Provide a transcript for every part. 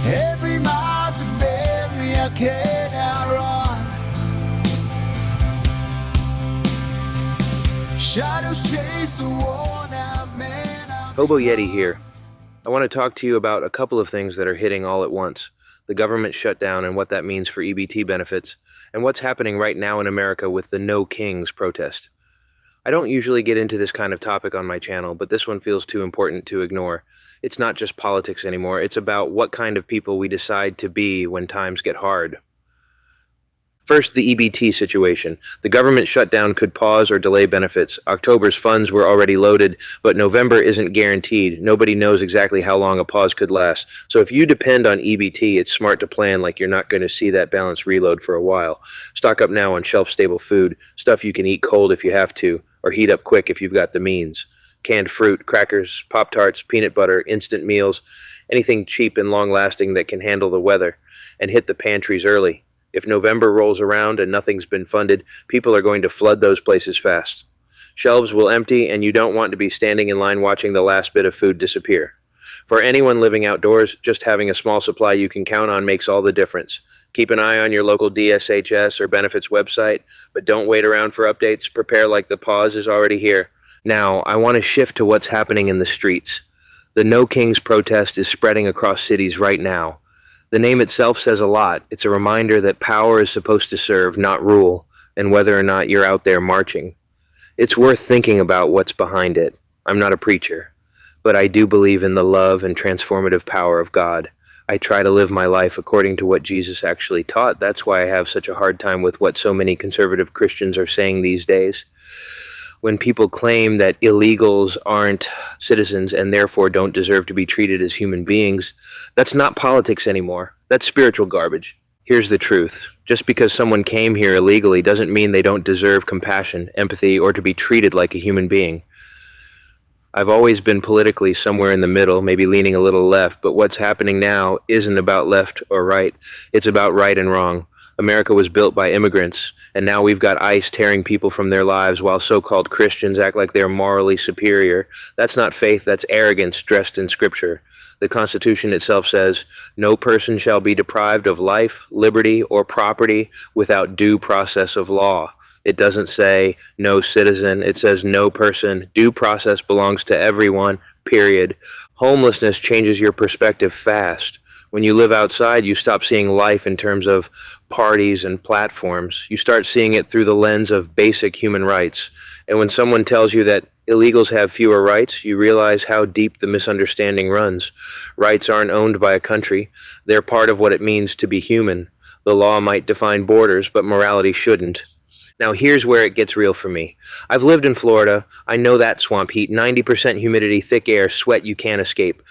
Every mile's a memory I cannot run. Shadows chase the worn out man. Hobo Yeti here. I want to talk to you about a couple of things that are hitting all at once. The government shutdown and what that means for EBT benefits, and what's happening right now in America with the No Kings protest. I don't usually get into this kind of topic on my channel, but this one feels too important to ignore. It's not just politics anymore, it's about what kind of people we decide to be when times get hard. First, the EBT situation. The government shutdown could pause or delay benefits. October's funds were already loaded, but November isn't guaranteed. Nobody knows exactly how long a pause could last. So if you depend on EBT, it's smart to plan like you're not going to see that balance reload for a while. Stock up now on shelf-stable food, stuff you can eat cold if you have to, or heat up quick if you've got the means. Canned fruit, crackers, Pop-Tarts, peanut butter, instant meals, anything cheap and long-lasting that can handle the weather, and hit the pantries early. If November rolls around and nothing's been funded, people are going to flood those places fast. Shelves will empty, and you don't want to be standing in line watching the last bit of food disappear. For anyone living outdoors, just having a small supply you can count on makes all the difference. Keep an eye on your local DSHS or benefits website, but don't wait around for updates. Prepare like the pause is already here. Now, I want to shift to what's happening in the streets. The No Kings protest is spreading across cities right now. The name itself says a lot. It's a reminder that power is supposed to serve, not rule, and whether or not you're out there marching. It's worth thinking about what's behind it. I'm not a preacher, but I do believe in the love and transformative power of God. I try to live my life according to what Jesus actually taught. That's why I have such a hard time with what so many conservative Christians are saying these days. When people claim that illegals aren't citizens and therefore don't deserve to be treated as human beings, that's not politics anymore. That's spiritual garbage. Here's the truth. Just because someone came here illegally doesn't mean they don't deserve compassion, empathy, or to be treated like a human being. I've always been politically somewhere in the middle, maybe leaning a little left, but what's happening now isn't about left or right. It's about right and wrong. America was built by immigrants, and now we've got ICE tearing people from their lives while so-called Christians act like they're morally superior. That's not faith, that's arrogance dressed in Scripture. The Constitution itself says, "No person shall be deprived of life, liberty, or property without due process of law." It doesn't say no citizen, it says no person. Due process belongs to everyone, period. Homelessness changes your perspective fast. When you live outside, you stop seeing life in terms of parties and platforms. You start seeing it through the lens of basic human rights. And when someone tells you that illegals have fewer rights, you realize how deep the misunderstanding runs. Rights aren't owned by a country. They're part of what it means to be human. The law might define borders, but morality shouldn't. Now here's where it gets real for me. I've lived in Florida. I know that swamp heat, 90% humidity, thick air, sweat you can't escape.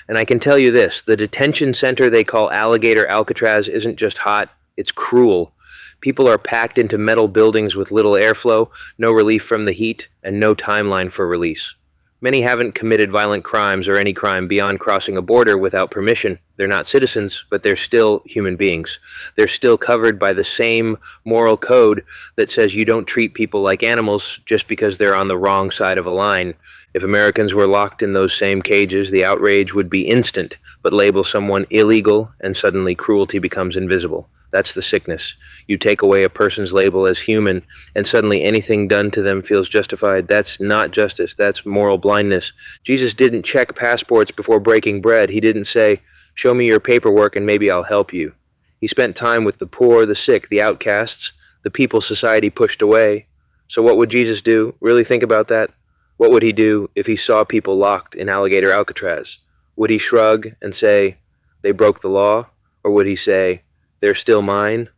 And I can tell you this, the detention center they call Alligator Alcatraz isn't just hot, it's cruel. People are packed into metal buildings with little airflow, no relief from the heat, and no timeline for release. Many haven't committed violent crimes or any crime beyond crossing a border without permission. They're not citizens, but they're still human beings. They're still covered by the same moral code that says you don't treat people like animals just because they're on the wrong side of a line. If Americans were locked in those same cages, the outrage would be instant, but label someone illegal and suddenly cruelty becomes invisible. That's the sickness. You take away a person's label as human, and suddenly anything done to them feels justified. That's not justice. That's moral blindness. Jesus didn't check passports before breaking bread. He didn't say, "Show me your paperwork and maybe I'll help you." He spent time with the poor, the sick, the outcasts, the people society pushed away. So what would Jesus do? Really think about that. What would he do if he saw people locked in Alligator Alcatraz? Would he shrug and say, "They broke the law"? Or would he say, "They're still mine"?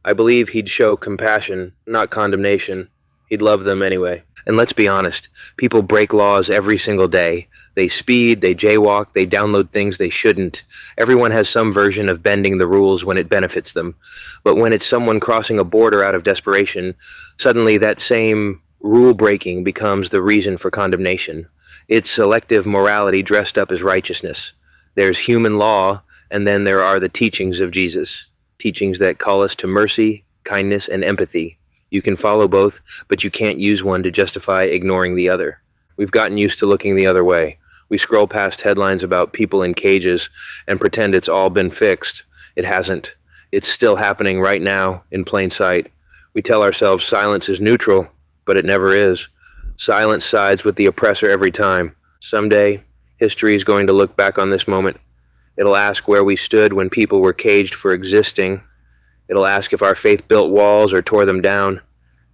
I believe he'd show compassion, not condemnation. He'd love them anyway. And let's be honest, people break laws every single day. They speed, they jaywalk, they download things they shouldn't. Everyone has some version of bending the rules when it benefits them. But when it's someone crossing a border out of desperation, suddenly that same rule breaking becomes the reason for condemnation. It's selective morality dressed up as righteousness. There's human law, and then there are the teachings of Jesus. Teachings that call us to mercy, kindness, and empathy. You can follow both, but you can't use one to justify ignoring the other. We've gotten used to looking the other way. We scroll past headlines about people in cages and pretend it's all been fixed. It hasn't. It's still happening right now, in plain sight. We tell ourselves silence is neutral, but it never is. Silence sides with the oppressor every time. Someday, history is going to look back on this moment. It'll ask where we stood when people were caged for existing. It'll ask if our faith built walls or tore them down.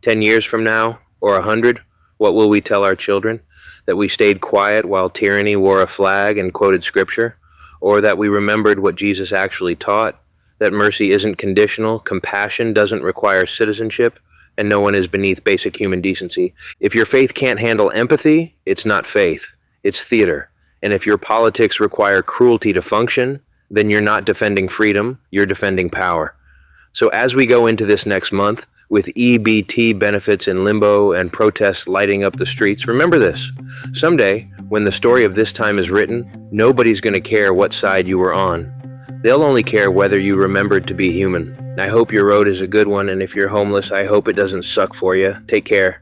10 years from now, or 100, what will we tell our children? That we stayed quiet while tyranny wore a flag and quoted scripture? Or that we remembered what Jesus actually taught? That mercy isn't conditional, compassion doesn't require citizenship, and no one is beneath basic human decency. If your faith can't handle empathy, it's not faith, it's theater. And if your politics require cruelty to function, then you're not defending freedom, you're defending power. So as we go into this next month, with EBT benefits in limbo and protests lighting up the streets, remember this. Someday, when the story of this time is written, nobody's going to care what side you were on. They'll only care whether you remembered to be human. I hope your road is a good one, and if you're homeless, I hope it doesn't suck for you. Take care.